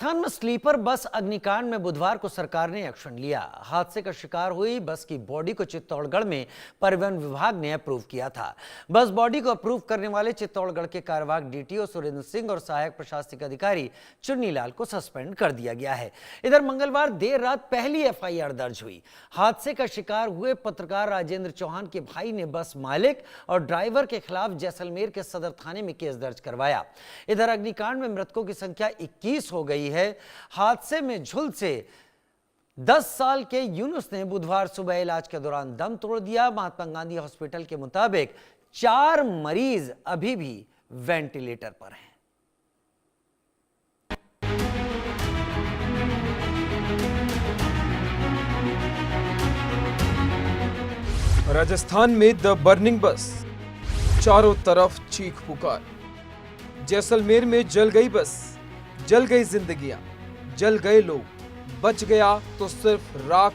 राजस्थान में sleeper bus अग्निकांड में बुधवार को सरकार ने एक्शन लिया। हादसे का शिकार हुई बस की बॉडी को चित्तौड़गढ़ में परिवहन विभाग ने अप्रूव किया था। बस बॉडी को अप्रूव करने वाले चित्तौड़गढ़ के कार्यवाहक डीटीओ सुरेंद्र सिंह और सहायक प्रशासनिक अधिकारी चुन्नी लाल को सस्पेंड कर दिया गया है। इधर मंगलवार देर रात पहली एफआईआर दर्ज हुई। हादसे का शिकार हुए पत्रकार राजेंद्र चौहान के भाई ने बस मालिक और ड्राइवर के खिलाफ जैसलमेर के सदर थाने में केस दर्ज करवाया। इधर अग्निकांड में मृतकों की संख्या 21 हो गई है। हादसे में झुलसे 10 साल के यूनुस ने बुधवार सुबह इलाज के दौरान दम तोड़ दिया। महात्मा गांधी हॉस्पिटल के मुताबिक 4 मरीज अभी भी वेंटिलेटर पर हैं। राजस्थान में द बर्निंग बस, चारों तरफ चीख पुकार। जैसलमेर में जल गई बस, जल गई जिंदगियां, जल गए लोग, बच गया तो सिर्फ राख।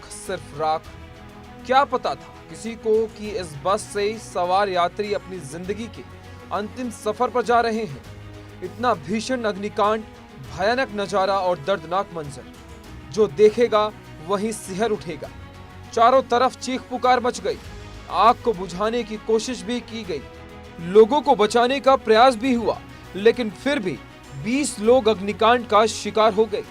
क्या पता था किसी को कि इस बस से सवार यात्री अपनी जिंदगी के अंतिम सफर पर जा रहे हैं। इतना भीषण अग्निकांड, भयानक नजारा और दर्दनाक मंजर, जो देखेगा वहीं सिहर उठेगा। चारों तरफ चीख पुकार मच गई। आग को बुझाने की कोशिश भी की गई, लोगों को बचाने का प्रयास भी हुआ, लेकिन फिर भी 20 लोग अग्निकांड का शिकार हो गए।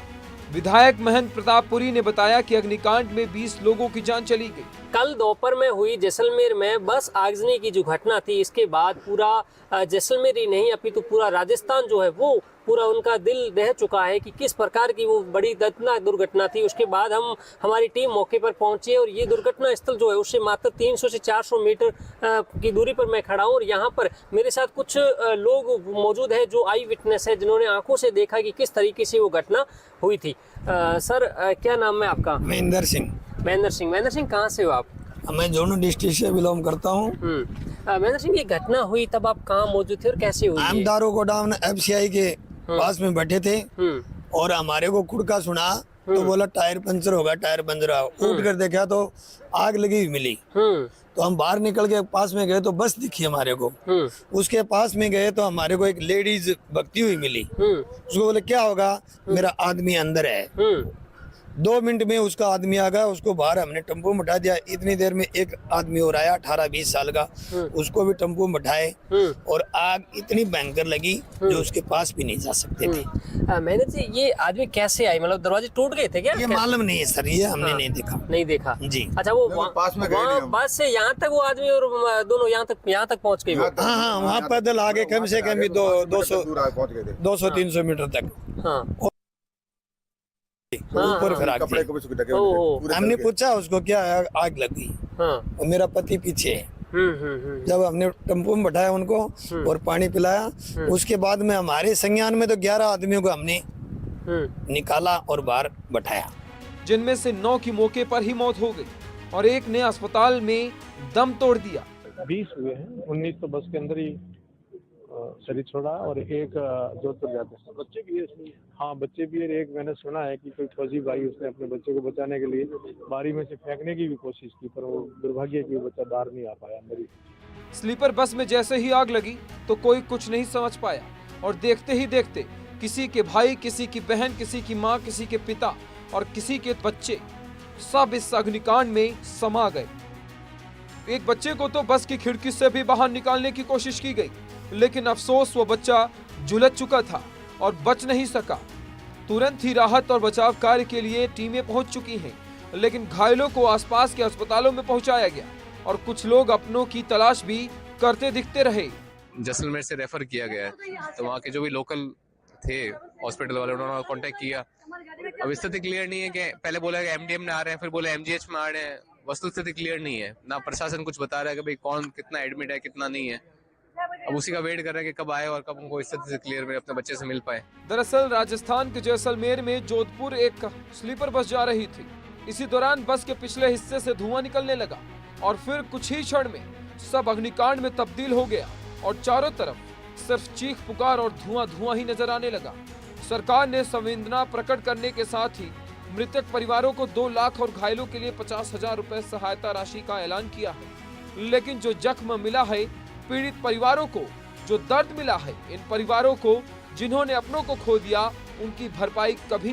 विधायक महंत प्रतापपुरी ने बताया कि अग्निकांड में 20 लोगों की जान चली गई। कल दोपहर में हुई जैसलमेर में बस आगजनी की जो घटना थी, इसके बाद पूरा जैसलमेर ही नहीं अपितु पूरा राजस्थान जो है वो पूरा उनका दिल दह चुका है कि किस प्रकार की वो बड़ी दर्दनाक दुर्घटना थी। उसके बाद हमारी टीम मौके पर पहुंची और ये दुर्घटना स्थल जो है उससे मात्र 300 से 400 मीटर की दूरी पर मैं खड़ा हूँ और यहाँ पर मेरे साथ कुछ लोग मौजूद हैं जो आई विटनेस है, जिन्होंने आंखों से देखा कि किस तरीके से वो घटना हुई थी। सर, क्या नाम है आपका? महेंद्र सिंह। महेंद्र सिंह कहाँ से हो आप? मैं जोनू डिस्ट्रिक्ट से बिलोंग करता हूँ। महेंद्र सिंह, ये घटना हुई तब आप कहाँ मौजूद थे और कैसे हुई? हम दारू गोडाउन एफसीआई के पास में बैठे थे और हमारे को कुड़का सुना तो बोला टायर पंचर होगा, टायर पंचर होगा। उठ कर देखा तो आग लगी हुई मिली। तो हम बाहर निकल के पास में गए तो बस दिखी हमारे को। उसके पास में गए तो हमारे को एक लेडीज भगती हुई मिली। उसको बोले क्या होगा? मेरा आदमी अंदर है। 2 मिनट में उसका आदमी आ गया, उसको बाहर हमने टेम्पो में बैठा दिया। इतनी देर में एक आदमी और आया 18-20 साल का, उसको भी टेम्पो में बैठाए और आग इतनी भयंकर लगी जो उसके पास भी नहीं जा सकते थे। मैंने जी, ये आदमी कैसे आए? मतलब दरवाजे टूट गए थे क्या? ये मालूम नहीं है सर, ये हमने नहीं देखा जी। अच्छा, वो पास में बस से यहाँ तक वो आदमी और दोनों यहाँ तक पहुँच गए? हाँ, वहाँ पैदल आगे कम से कम भी 200-300 मीटर तक। ऊपर फिर कपड़े को भी ढके हुए। हमने पूछा उसको क्या आग लग गई। और मेरा पति पीछे है। जब हमने टेम्पो में बैठाया उनको और पानी पिलाया, उसके बाद में हमारे संज्ञान में तो 11 आदमियों को हमने निकाला और बाहर बैठाया, जिनमें से 9 की मौके पर ही मौत हो गई और एक ने अस्पताल में दम तोड़ दिया। 20 हुए हैं, 19 तो बस के अंदर ही शरीर छोड़ा और एक जोधपुर जाते हैं। बच्चे भी है इसमें? हाँ, बच्चे भी है। एक मैंने सुना है कि कोई फौजी भाई उसने अपने बच्चे को बचाने के लिए बारी में से फेंकने की भी कोशिश की, पर वो दुर्भाग्य की बच्चा बाहर नहीं आ पाया अंदर ही। स्लीपर बस में जैसे ही आग लगी तो कोई कुछ नहीं समझ पाया और देखते ही देखते किसी के भाई, किसी की बहन, किसी की माँ, किसी के पिता और किसी के बच्चे सब इस अग्निकांड में समा गए। एक बच्चे को तो बस की खिड़की से भी बाहर निकालने की कोशिश की गई, लेकिन अफसोस वो बच्चा झुलस चुका था और बच नहीं सका। तुरंत ही राहत और बचाव कार्य के लिए टीमें पहुंच चुकी हैं, लेकिन घायलों को आसपास के अस्पतालों में पहुंचाया गया और कुछ लोग अपनों की तलाश भी करते दिखते रहे। जैसलमेर से रेफर किया गया है तो वहाँ के जो भी लोकल थे हॉस्पिटल वाले, उन्होंने कांटेक्ट किया। अब स्थिति क्लियर नहीं है कि पहले बोला कि एमडीएम में आ रहे हैं, फिर बोले एमजीएच में आ रहे हैं। वस्तुस्थिति क्लियर नहीं है, ना प्रशासन कुछ बता रहा है कि भाई कौन कितना एडमिट है, कितना नहीं है। अब उसी का वेट कर रहे हैं कि कब आए और कब उनको स्थिति से क्लियर में अपने बच्चे से मिल पाए। दरअसल राजस्थान के जैसलमेर में जोधपुर एक स्लीपर बस जा रही थी। इसी दौरान बस के पिछले हिस्से से धुआं निकलने लगा और फिर कुछ ही क्षण में सब अग्निकांड में तब्दील हो गया और चारों तरफ सिर्फ चीख पुकार और धुआं ही नजर आने लगा। सरकार ने संवेदना प्रकट करने के साथ ही मृतक परिवारों को 2 लाख और घायलों के लिए 50,000 रुपए सहायता राशि का ऐलान किया है। लेकिन जो जख्म मिला है पीड़ित परिवारों को, जो दर्द मिला है इन परिवारों को जिन्होंने अपनों को खो दिया, उनकी भरपाई कभी